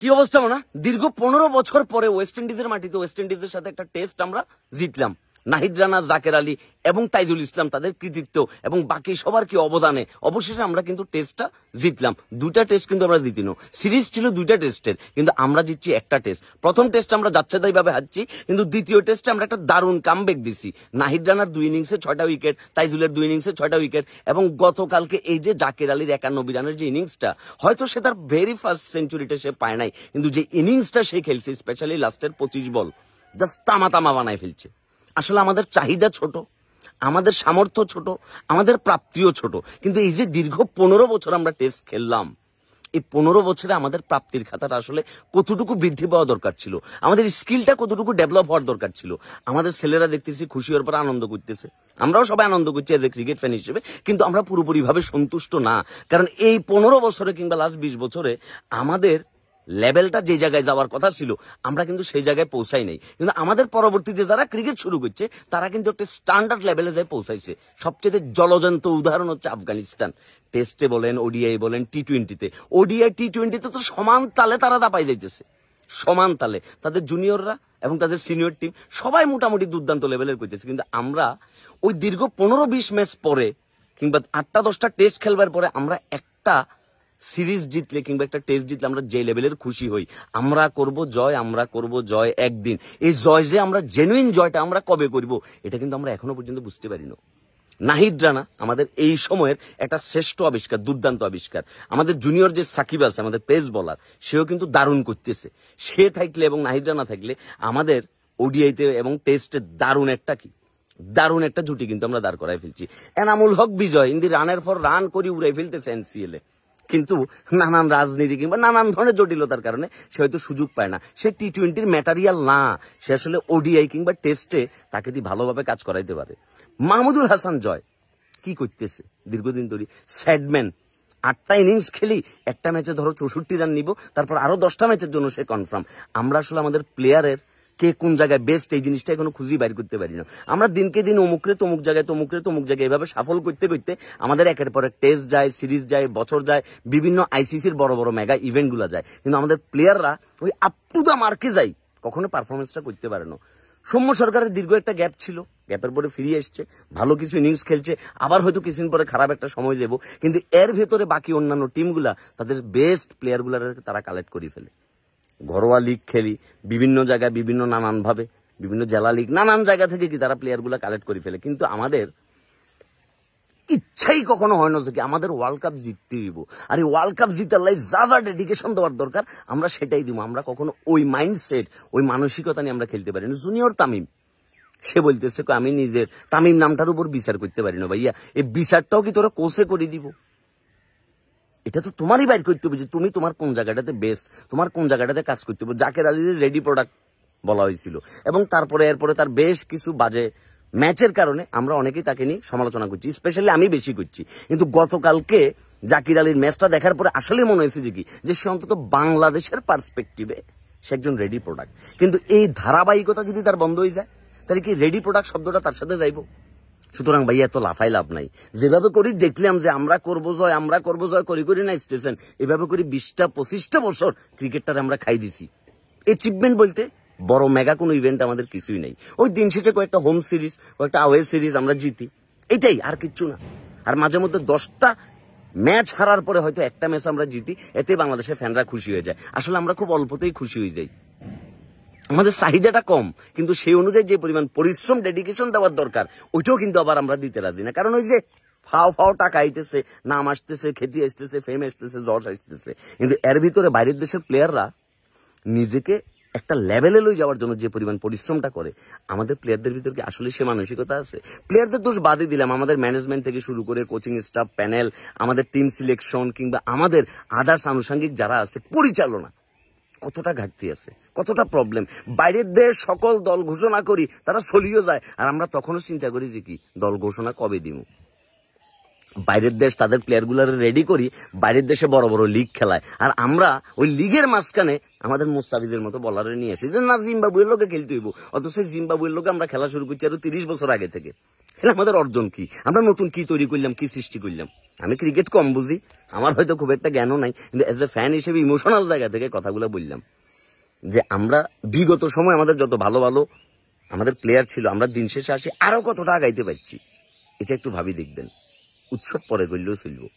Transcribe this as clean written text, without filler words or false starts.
কি অবস্থা না, দীর্ঘ 15 বছর পরে ওয়েস্ট ইন্ডিজের মাটিতে ওয়েস্ট ইন্ডিজের সাথে একটা টেস্ট আমরা জিতলাম। নাহিদ রানা, জাকের আলী এবং তাইজুল ইসলাম তাদের কৃতিত্ব এবং বাকি সবার কি অবদানে অবশেষে আমরা কিন্তু টেস্টটা জিতলাম। দুইটা টেস্ট কিন্তু আমরা জিতিনো, সিরিজ ছিল দুইটা টেস্টের, কিন্তু আমরা জিতছি একটা টেস্ট। প্রথম টেস্ট আমরা যাচ্ছে তাই ভাবে হারছি, কিন্তু দ্বিতীয় টেস্টে আমরা একটা দারুণ কামব্যাক দিছি। নাহিদ রানার 2 ইনিংসে 6টা উইকেট, তাইজুলের 2 ইনিংসে 6টা উইকেট, এবং গতকালকে এই যে জাকের আলীর 91 রানের যে ইনিংসটা, হয়তো সে তার ভেরি ফার্স্ট সেঞ্চুরিটা সে পায় নাই, কিন্তু যে ইনিংসটা সে খেলছে স্পেশালি লাস্টের 25 বল জাস্ট তামা তামা বানায় ফেলছে। আসলে আমাদের চাহিদা ছোট, আমাদের সামর্থ্য ছোট, আমাদের প্রাপ্তিও ছোট, কিন্তু এই যে দীর্ঘ 15 বছর আমরা টেস্ট খেললাম, এই 15 বছরে আমাদের প্রাপ্তির খাতাটা আসলে কতটুকু বৃদ্ধি পাওয়া দরকার ছিল, আমাদের স্কিলটা কতটুকু ডেভেলপ হওয়ার দরকার ছিল। আমাদের ছেলেরা দেখতেছি খুশি হওয়ার পর আনন্দ করতেছে, আমরাও সবাই আনন্দ করছি এজ এ ক্রিকেট ফ্যান হিসেবে, কিন্তু আমরা পুরোপুরি ভাবে সন্তুষ্ট না। কারণ এই 15 বছরে কিংবা লাস্ট 20 বছরে আমাদের লেভেলটা যে জায়গায় যাওয়ার কথা ছিল আমরা কিন্তু সেই জায়গায় পৌঁছাই নাই। কিন্তু আমাদের পরবর্তীতে যারা ক্রিকেট শুরু করছে তারা কিন্তু একটা স্ট্যান্ডার্ড লেভেলে যায় পৌঁছাইছে। সবচেয়ে জলজন্ত উদাহরণ হচ্ছে আফগানিস্তান। টেস্টে বলেন, ওডিআই বলেন, টি-20-তে, ওডিআই টি-20-তে তো সমান তালে তারা দাপাই যাইতেছে, সমান তালে। তাদের জুনিয়ররা এবং তাদের সিনিয়র টিম সবাই মোটামুটি দুর্দান্ত লেভেলের করতেছে, কিন্তু আমরা ওই দীর্ঘ 15-20 ম্যাচ পরে কিংবা 8টা-10টা টেস্ট খেলবার পরে আমরা একটা সিরিজ জিতলে কিংবা একটা টেস্ট জিতলে আমরা যে লেভেলের খুশি হই, আমরা করব জয়, আমরা করব জয় একদিন, এই জয় যে আমরা জেনুইন জয়টা আমরা কবে করব এটা কিন্তু আমরা এখনো পর্যন্ত বুঝতে পারি না। নাহিদ রানা আমাদের এই সময়ের একটা শ্রেষ্ঠ আবিষ্কার, দুর্দান্ত আবিষ্কার। আমাদের জুনিয়র যে সাকিব আছে, আমাদের পেস বলার, সেও কিন্তু দারুণ করতেছে। সে থাকলে এবং নাহিদ রানা থাকলে আমাদের ওডিআইতে এবং টেস্টে দারুণ একটা জুটি কিন্তু আমরা দাঁড় করাই ফেলছি। এনামুল হক বিজয় ইন দি রানের পর রান করে উড়াই ফেলতেছে এনসিএল-এ, কিন্তু নানান রাজনীতি কিংবা নানান ধরনের জটিলতার কারণে সে হয়তো সুযোগ পায় না। সে টি-20-র ম্যাটারিয়াল না, সে আসলে ওডিআই কিংবা টেস্টে তাকে দিয়ে ভালোভাবে কাজ করাইতে পারে। মাহমুদুল হাসান জয় কি করতেছে দীর্ঘদিন ধরে, স্যাডম্যান। 8টা ইনিংস খেলি, একটা ম্যাচে ধরো 64 রান নিব, তারপর আরো 10টা ম্যাচের জন্য সে কনফার্ম। আমরা আসলে আমাদের প্লেয়ারের কে কোন জায়গায় বেস্ট এই জিনিসটা এখনো খুঁজে বাইর করতে পারি না। আমরা দিনকে দিন অমুকরে তমুক জায়গায় এভাবে সাফল করতে করতে আমাদের একের পর এক টেস্ট যায়, সিরিজ যায়, বছর যায়, বিভিন্ন আইসিসির বড় বড় মেগা ইভেন্ট গুলা যায়, কিন্তু আমাদের প্লেয়াররা ওই আপ টু দা মার্কে যায়, কখনো পারফরমেন্সটা করতে পারে না। সৌম্য সরকারের দীর্ঘ একটা গ্যাপ ছিল, গ্যাপের পরে ফিরিয়ে এসছে, ভালো কিছু ইনিংস খেলছে, আবার হয়তো কিছুদিন পরে খারাপ একটা সময় যাব, কিন্তু এর ভেতরে বাকি অন্যান্য টিমগুলা তাদের বেস্ট প্লেয়ারগুলার তারা কালেক্ট করে ফেলে। ঘরোয়া লিগ খেলি বিভিন্ন জায়গায়, বিভিন্ন নানান ভাবে, বিভিন্ন জেলা লিগ, নানান জায়গা থেকে কি তারা প্লেয়ারগুলা কালেক্ট করে ফেলে, কিন্তু আমাদের ইচ্ছাই কখনো হয় না যে আমাদের ওয়ার্ল্ড কাপ জিততে দিব। আর এই ওয়ার্ল্ড কাপ জিতার লাই যা যা ডেডিকেশন দেওয়ার দরকার আমরা সেটাই দিব। আমরা কখনো ওই মাইন্ডসেট, ওই মানসিকতা নিয়ে আমরা খেলতে পারি না। জুনিয়র তামিম সে বলতেছে আমি নিজের তামিম নামটার উপর বিচার করতে পারি না। ভাইয়া, এই বিচারটাও কি তোরা কোষে করে দিব? এটা তো তোমারই বাইর করতে হবে যে তুমি তোমার কোন জায়গাটাতে বেস্ট, তোমার কোন জায়গাটাতে কাজ করতে হবে। জাকের আলীর রেডি প্রোডাক্ট বলা হয়েছিল, এবং তারপরে এরপরে তার বেশ কিছু বাজে ম্যাচের কারণে আমরা অনেকেই তাকে নিয়ে সমালোচনা করছি, স্পেশালি আমি বেশি করছি। কিন্তু গতকালকে জাকির আলীর ম্যাচটা দেখার পরে আসলে মনে হয়েছে যে সে অন্তত বাংলাদেশের পার্সপেক্টিভে সে একজন রেডি প্রোডাক্ট। কিন্তু এই ধারাবাহিকতা যদি তার বন্ধ হয়ে যায়, তাহলে কি রেডি প্রোডাক্ট শব্দটা তার সাথে যাইব? সুতরাং ভাইয়া এত লাফাই লাভ নাই। যেভাবে করি দেখলাম যে আমরা করবো জয় করি না স্টেশন, এভাবে করি 20-25টা বছর ক্রিকেটটার আমরা খাই দিছি। অ্যাচিভমেন্ট বলতে বড় মেগা কোনো ইভেন্ট আমাদের কিছুই নেই। ওই দিন শেষে কয়েকটা হোম সিরিজ, কয়েকটা আওয়ে সিরিজ আমরা জিতি, এটাই, আর কিচ্ছু না। আর মাঝে মধ্যে 10টা ম্যাচ হারার পরে হয়তো একটা ম্যাচ আমরা জিতি, এতে বাংলাদেশের ফ্যানরা খুশি হয়ে যায়। আসলে আমরা খুব অল্পতেই খুশি হয়ে যাই, আমাদের চাহিদাটা কম, কিন্তু সেই অনুযায়ী যে পরিমাণ পরিশ্রম ডেডিকেশন দেওয়ার দরকার ওইটাও কিন্তু আবার আমরা দিতে রাজি না। কারণ ওই যে ফাও টাকা আইতেছে, নাম আসতেছে, খ্যাতি আসতেছে, ফেম আসতেছে, যশ আসতেছে, কিন্তু এর ভিতরে বাইরের দেশের প্লেয়াররা নিজেকে একটা লেভেলে লই যাওয়ার জন্য যে পরিমাণ পরিশ্রমটা করে, আমাদের প্লেয়ারদের ভিতরে কি আসলে সে মানসিকতা আছে? প্লেয়ারদের দোষ বাদই দিলাম, আমাদের ম্যানেজমেন্ট থেকে শুরু করে কোচিং স্টাফ, প্যানেল, আমাদের টিম সিলেকশন কিংবা আমাদের আদার্স আনুষঙ্গিক যারা আছে, পরিচালনা কতটা ঘাটতি আছে, কতটা প্রবলেম। বাইরের দেশ সকল দল ঘোষণা করি, তারা চলিও যায়, আর আমরা তখনও চিন্তা করি যে কি দল ঘোষণা কবে দিব। বাইরের দেশ তাদের প্লেয়ারগুলার রেডি করি, বাইরের দেশে বড় বড় লিগ খেলায়, আর আমরা ওই লিগের মাঝখানে আমাদের মুস্তাফিজের মতো বলারে নিয়ে আসি যে না জিম্বাবুয়ের লোকে খেলতে হইব, অথচ জিম্বাবুয়ের লোকে আমরা খেলা শুরু করছি আরো 30 বছর আগে থেকে। তাহলে আমাদের অর্জন কি? আমরা নতুন কি তৈরি করলাম, কি সৃষ্টি করলাম? আমি ক্রিকেট কম বুঝি, আমার হয়তো খুব একটা জ্ঞানও নাই, কিন্তু এজ এ ফ্যান হিসেবে ইমোশনাল জায়গা থেকে কথাগুলো বললাম যে আমরা বিগত সময় আমাদের যত ভালো ভালো আমাদের প্লেয়ার ছিল, আমরা দিন শেষে আসি আরো কতটা আগাইতে পারছি, এটা একটু ভাবি দেখবেন। উৎসব পরে করলেও চলবো।